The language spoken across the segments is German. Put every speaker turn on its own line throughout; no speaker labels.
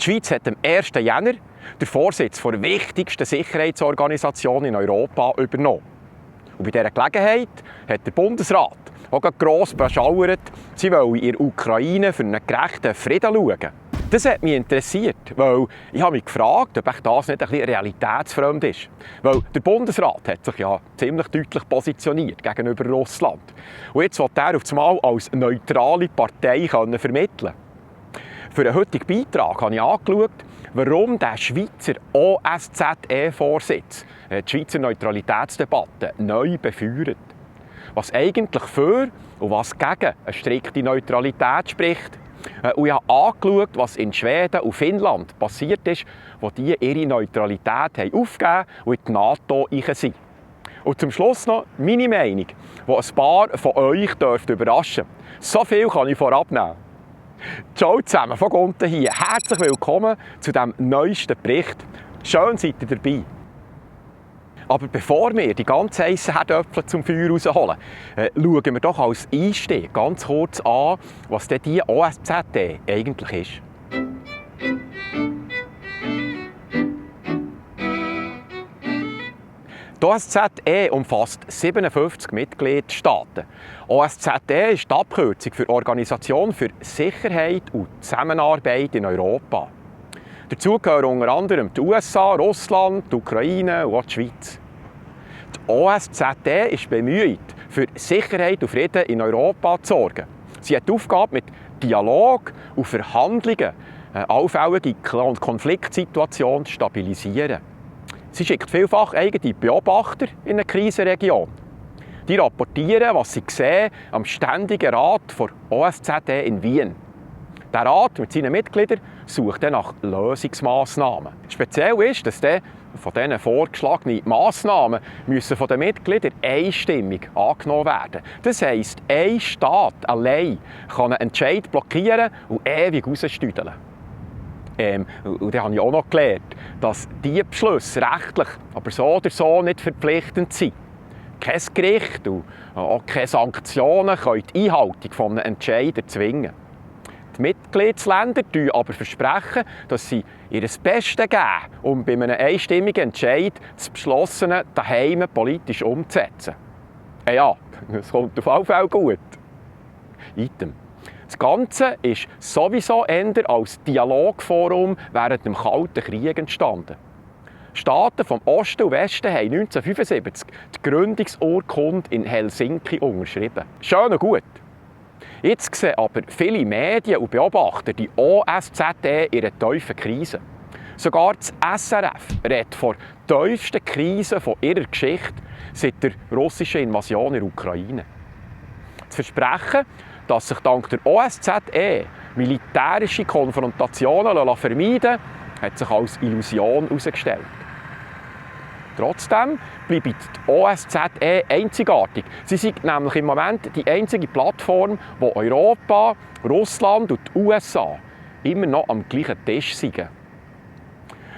Schweiz hat am 1. Jänner den Vorsitz der wichtigsten Sicherheitsorganisation in Europa übernommen. Und bei dieser Gelegenheit hat der Bundesrat auch gross beschauert, sie wollen in der Ukraine für einen gerechten Frieden schauen. Das hat mich interessiert, weil ich habe mich gefragt, ob das nicht ein bisschen realitätsfremd ist. Weil der Bundesrat hat sich ja ziemlich deutlich positioniert gegenüber Russland. Und jetzt will er auf einmal als neutrale Partei vermitteln. Für den heutigen Beitrag habe ich angeschaut, warum der Schweizer OSZE-Vorsitz die Schweizer Neutralitätsdebatte neu befeuert. Was eigentlich für und was gegen eine strikte Neutralität spricht. Und ich habe angeschaut, was in Schweden und Finnland passiert ist, wo die ihre Neutralität aufgegeben haben und in die NATO rein sind. Und zum Schluss noch meine Meinung, die ein paar von euch überraschen dürfte. So viel kann ich vorab nehmen. Ciao zusammen, von unten hier. Herzlich willkommen zu diesem neuesten Bericht. Schön seid ihr dabei. Aber bevor wir die ganz heissen Herdöpfel zum Feuer rausholen, schauen wir doch als Einstieg ganz kurz an, was denn die OSZE eigentlich ist. Die OSZE umfasst 57 Mitgliedstaaten. OSZE ist die Abkürzung für Organisation für Sicherheit und Zusammenarbeit in Europa. Dazu gehören unter anderem die USA, Russland, die Ukraine und auch die Schweiz. Die OSZE ist bemüht, für Sicherheit und Frieden in Europa zu sorgen. Sie hat die Aufgabe, mit Dialog und Verhandlungen allfällige Konfliktsituationen zu stabilisieren. Sie schickt vielfach eigene Beobachter in eine Krisenregion. Die rapportieren, was sie sehen, am Ständigen Rat der OSZE in Wien. Der Rat mit seinen Mitgliedern sucht dann nach Lösungsmaßnahmen. Speziell ist, dass von diesen vorgeschlagenen Massnahmen müssen von den Mitgliedern einstimmig angenommen werden. Das heisst, ein Staat allein kann einen Entscheid blockieren und ewig rausstüdeln. Und dann habe ich auch noch gelernt, dass diese Beschlüsse rechtlich aber so oder so nicht verpflichtend sind. Kein Gericht und auch keine Sanktionen können die Einhaltung von einem Entscheid erzwingen. Die Mitgliedsländer versprechen aber, dass sie ihr Bestes geben, um bei einem einstimmigen Entscheid das Beschlossene daheim politisch umzusetzen. Ja, das kommt auf jeden Fall gut. Item. Das Ganze ist sowieso eher als Dialogforum während dem Kalten Krieg entstanden. Staaten vom Osten und Westen haben 1975 die Gründungsurkunde in Helsinki unterschrieben. Schön und gut. Jetzt sehen aber viele Medien und Beobachter die OSZE in einer tiefen Krise. Sogar das SRF redet von der tiefsten Krise ihrer Geschichte seit der russischen Invasion in der Ukraine. Das Versprechen, dass sich dank der OSZE militärische Konfrontationen vermeiden lassen, hat sich als Illusion herausgestellt. Trotzdem bleibt die OSZE einzigartig. Sie ist nämlich im Moment die einzige Plattform, wo Europa, Russland und die USA immer noch am gleichen Tisch sind.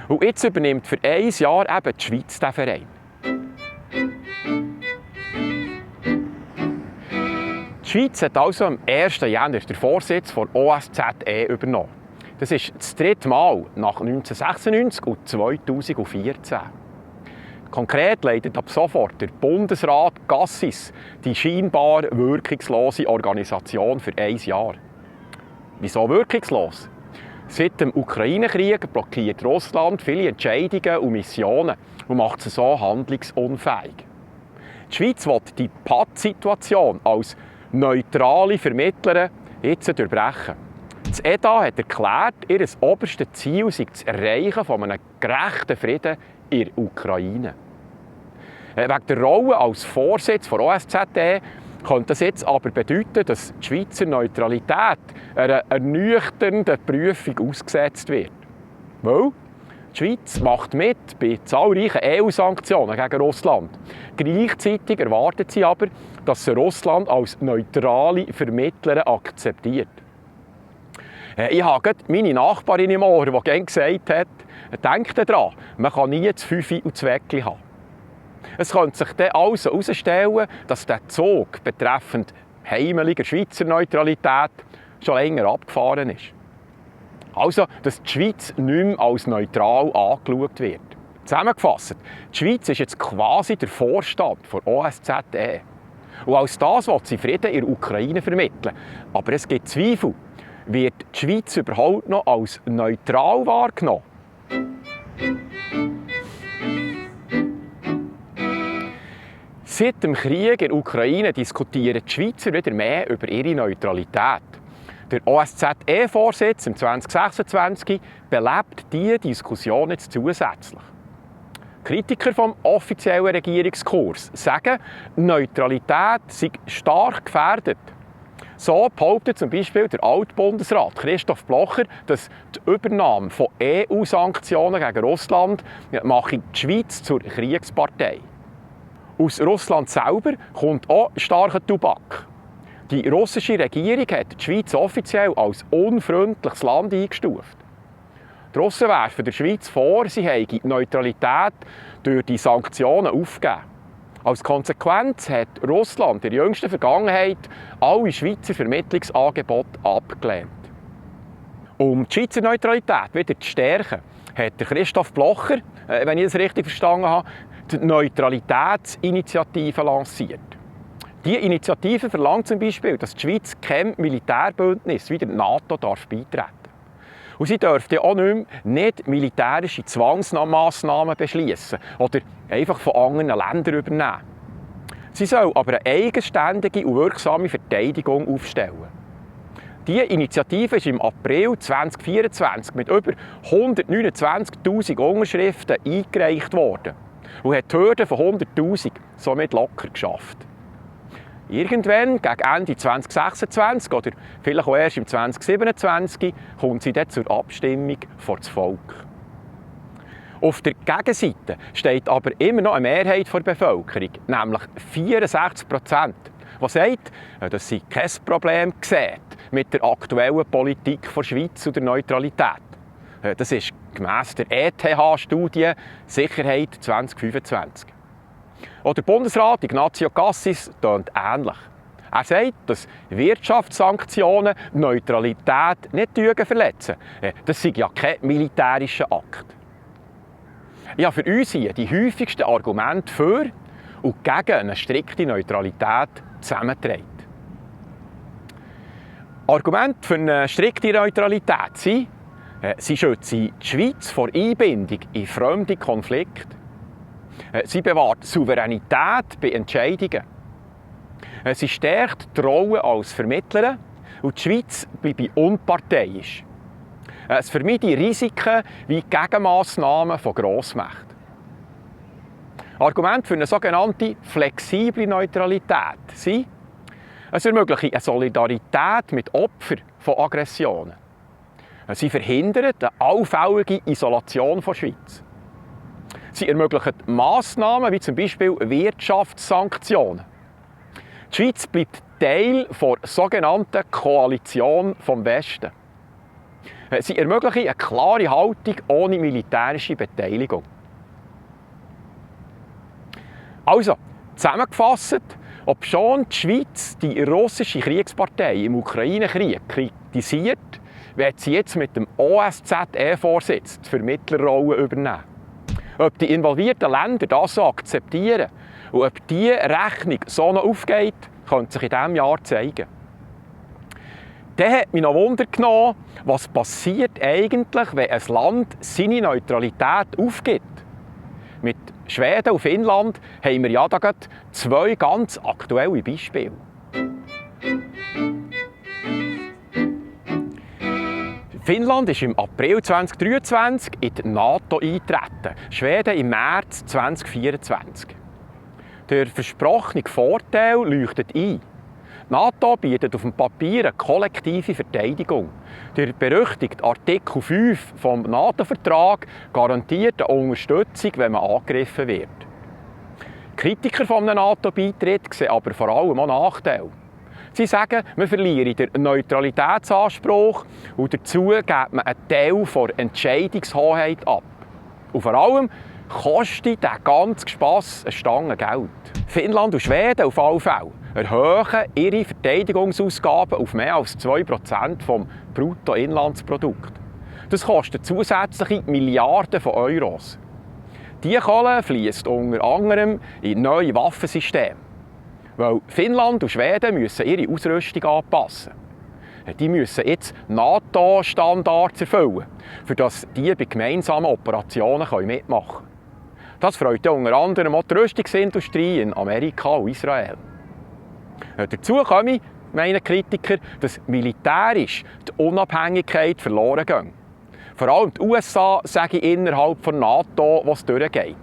Und jetzt übernimmt für ein Jahr eben die Schweiz den Verein. Die Schweiz hat also am 1. Jänner den Vorsitz der OSZE übernommen. Das ist das dritte Mal nach 1996 und 2014. Konkret leitet ab sofort der Bundesrat Gassis die scheinbar wirkungslose Organisation für ein Jahr. Wieso wirkungslos? Seit dem Ukraine-Krieg blockiert Russland viele Entscheidungen und Missionen und macht sie so handlungsunfähig. Die Schweiz will die Pattsituation als neutrale Vermittlerin jetzt durchbrechen. Das EDA hat erklärt, ihr oberstes Ziel sei das Erreichen von einem gerechten Frieden in der Ukraine. Wegen der Rolle als Vorsitz der OSZE könnte das jetzt aber bedeuten, dass die Schweizer Neutralität einer ernüchternden Prüfung ausgesetzt wird. Weil die Schweiz macht mit bei zahlreichen EU-Sanktionen gegen Russland. Gleichzeitig erwartet sie aber, dass sie Russland als neutrale Vermittlerin akzeptiert. Ich habe meine Nachbarin im Ohr, die gerne gesagt hat, denkt daran, man kann nie das Fünfe und das Weckli haben. Es könnte sich dann also herausstellen, dass der Zug betreffend heimeliger Schweizer Neutralität schon länger abgefahren ist. Also, dass die Schweiz nicht mehr als neutral angeschaut wird. Zusammengefasst, die Schweiz ist jetzt quasi der Vorstand der OSZE. Und als das will sie Frieden in der Ukraine vermitteln. Aber es gibt Zweifel. Wird die Schweiz überhaupt noch als neutral wahrgenommen? Seit dem Krieg in der Ukraine diskutieren die Schweizer wieder mehr über ihre Neutralität. Der OSZE-Vorsitz im 2026 belebt diese Diskussion jetzt zusätzlich. Kritiker vom offiziellen Regierungskurs sagen, Neutralität sei stark gefährdet. So behauptet zum Beispiel der Altbundesrat Christoph Blocher, dass die Übernahme von EU-Sanktionen gegen Russland mache die Schweiz zur Kriegspartei. Aus Russland selber kommt auch starker Tobak. Die russische Regierung hat die Schweiz offiziell als unfreundliches Land eingestuft. Die Russen werfen der Schweiz vor, sie habe die Neutralität durch die Sanktionen aufgegeben. Als Konsequenz hat Russland in der jüngsten Vergangenheit alle Schweizer Vermittlungsangebote abgelehnt. Um die Schweizer Neutralität wieder zu stärken, hat Christoph Blocher, wenn ich das richtig verstanden habe, die Neutralitätsinitiative lanciert. Diese Initiative verlangt zum Beispiel, dass die Schweiz kein Militärbündnis wie der NATO beitreten darf. Und sie dürfte auch nicht militärische Zwangsmaßnahmen beschließen oder einfach von anderen Ländern übernehmen. Sie soll aber eine eigenständige und wirksame Verteidigung aufstellen. Diese Initiative ist im April 2024 mit über 129'000 Unterschriften eingereicht worden und hat die Hürde von 100'000 somit locker geschafft. Irgendwann, gegen Ende 2026 oder vielleicht auch erst im 2027, kommt sie dann zur Abstimmung vor das Volk. Auf der Gegenseite steht aber immer noch eine Mehrheit der Bevölkerung, nämlich 64%, die sagt, dass sie kein Problem sieht mit der aktuellen Politik der Schweiz und der Neutralität. Das ist gemäss der ETH-Studie Sicherheit 2025. Auch der Bundesrat Ignazio Cassis tönt ähnlich. Er sagt, dass Wirtschaftssanktionen die Neutralität nicht verletzen. Das sei ja kein militärischer Akt. Ja, für uns hier die häufigsten Argumente für und gegen eine strikte Neutralität zusammentragen. Argumente für eine strikte Neutralität sind, sie schützen die Schweiz vor Einbindung in fremde Konflikte. Sie bewahrt Souveränität bei Entscheidungen. Sie stärkt die Rolle als Vermittlerin und die Schweiz bleibt unparteiisch. Es vermeidet Risiken wie Gegenmaßnahmen von Grossmächten. Argumente für eine sogenannte flexible Neutralität sind, es ermöglicht eine Solidarität mit Opfern von Aggressionen. Sie verhindert eine allfällige Isolation der Schweiz. Sie ermöglichen Massnahmen wie zum Beispiel Wirtschaftssanktionen. Die Schweiz bleibt Teil der sogenannten Koalition vom Westen. Sie ermöglichen eine klare Haltung ohne militärische Beteiligung. Also, zusammengefasst, obschon die Schweiz die russische Kriegspartei im Ukraine-Krieg kritisiert, wird sie jetzt mit dem OSZE-Vorsitz die Vermittlerrolle übernehmen. Ob die involvierten Länder das so akzeptieren und ob diese Rechnung so noch aufgeht, könnte sich in diesem Jahr zeigen. Dann hat mich noch Wunder genommen, was passiert eigentlich, wenn ein Land seine Neutralität aufgibt. Mit Schweden und Finnland haben wir ja da gerade zwei ganz aktuelle Beispiele. Finnland ist im April 2023 in die NATO eingetreten, Schweden im März 2024. Der versprochene Vorteil leuchtet ein. Die NATO bietet auf dem Papier eine kollektive Verteidigung. Der berüchtigte Artikel 5 vom NATO-Vertrag garantiert eine Unterstützung, wenn man angegriffen wird. Kritiker von einem NATO-Beitritt sehen aber vor allem auch Nachteile. Sie sagen, man verliere den Neutralitätsanspruch und dazu gibt man einen Teil der Entscheidungshoheit ab. Und vor allem kostet dieser ganze Spass eine Stange Geld. Finnland und Schweden auf alle Fälle erhöhen ihre Verteidigungsausgaben auf mehr als 2% vom Bruttoinlandsprodukts. Das kostet zusätzliche Milliarden von Euros. Diese Kohle fließt unter anderem in neue Waffensysteme. Weil Finnland und Schweden müssen ihre Ausrüstung anpassen. Die müssen jetzt NATO-Standards erfüllen, für dass die bei gemeinsamen Operationen mitmachen können. Das freut unter anderem auch die Rüstungsindustrie in Amerika und Israel. Dazu komme, meinen Kritiker, dass militärisch die Unabhängigkeit verloren geht. Vor allem die USA sagen innerhalb der NATO, was durchgeht.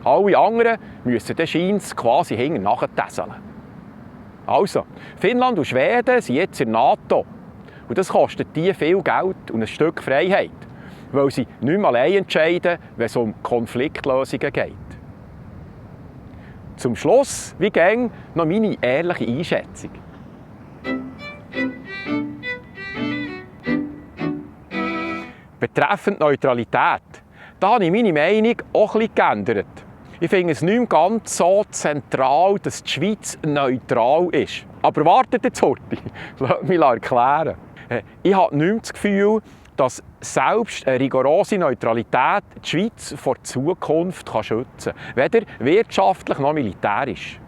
Alle anderen müssen den Scheins quasi hinten nachtesseln. Also, Finnland und Schweden sind jetzt in der NATO. Und das kostet die viel Geld und ein Stück Freiheit, weil sie nicht mehr allein entscheiden, wenn es um Konfliktlösungen geht. Zum Schluss, wie gäng, noch meine ehrliche Einschätzung. Betreffend Neutralität, da habe ich meine Meinung auch ein bisschen geändert. Ich finde es nicht mehr ganz so zentral, dass die Schweiz neutral ist. Aber wartet jetzt heute, lasst mich erklären. Ich habe nicht mehr das Gefühl, dass selbst eine rigorose Neutralität die Schweiz vor der Zukunft schützen kann, weder wirtschaftlich noch militärisch.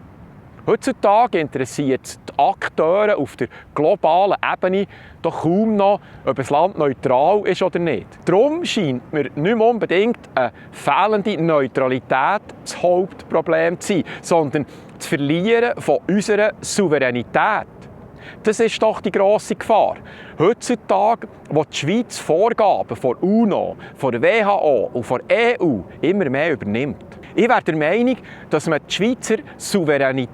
Heutzutage interessiert es die Akteure auf der globalen Ebene doch kaum noch, ob ein Land neutral ist oder nicht. Darum scheint mir nicht mehr unbedingt eine fehlende Neutralität das Hauptproblem zu sein, sondern das Verlieren von unserer Souveränität. Das ist doch die grosse Gefahr. Heutzutage, wo die Schweiz Vorgaben von UNO, von der WHO und von der EU immer mehr übernimmt. Ich wäre der Meinung, dass man die Schweizer Souveränität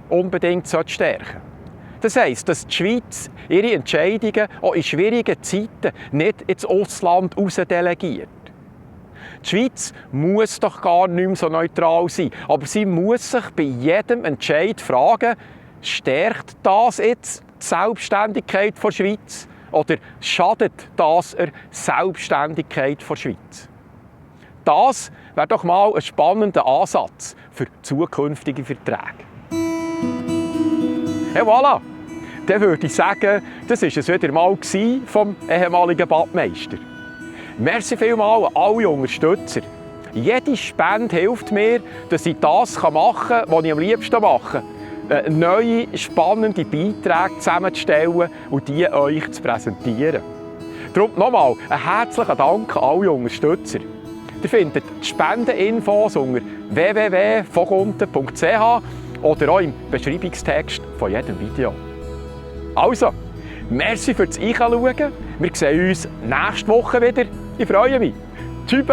unbedingt stärken sollte. Das heisst, dass die Schweiz ihre Entscheidungen auch in schwierigen Zeiten nicht ins Ausland delegiert. Die Schweiz muss doch gar nicht mehr so neutral sein, aber sie muss sich bei jedem Entscheid fragen, stärkt das jetzt die Selbstständigkeit der Schweiz oder schadet das der Selbstständigkeit der Schweiz? Das wäre doch mal ein spannender Ansatz für zukünftige Verträge. Et voilà! Dann würde ich sagen, das war es wieder mal vom ehemaligen Badmeister. Merci vielmals an alle Unterstützer. Jede Spende hilft mir, dass ich das machen kann, was ich am liebsten mache. Neue, spannende Beiträge zusammenzustellen und die euch zu präsentieren. Darum nochmal einen herzlichen Dank an alle Unterstützer. Ihr findet die Spendeninfos unter www.vogunten.ch oder auch im Beschreibungstext von jedem Video. Also, merci fürs Einschauen. Wir sehen uns nächste Woche wieder. Ich freue mich. Tschüss.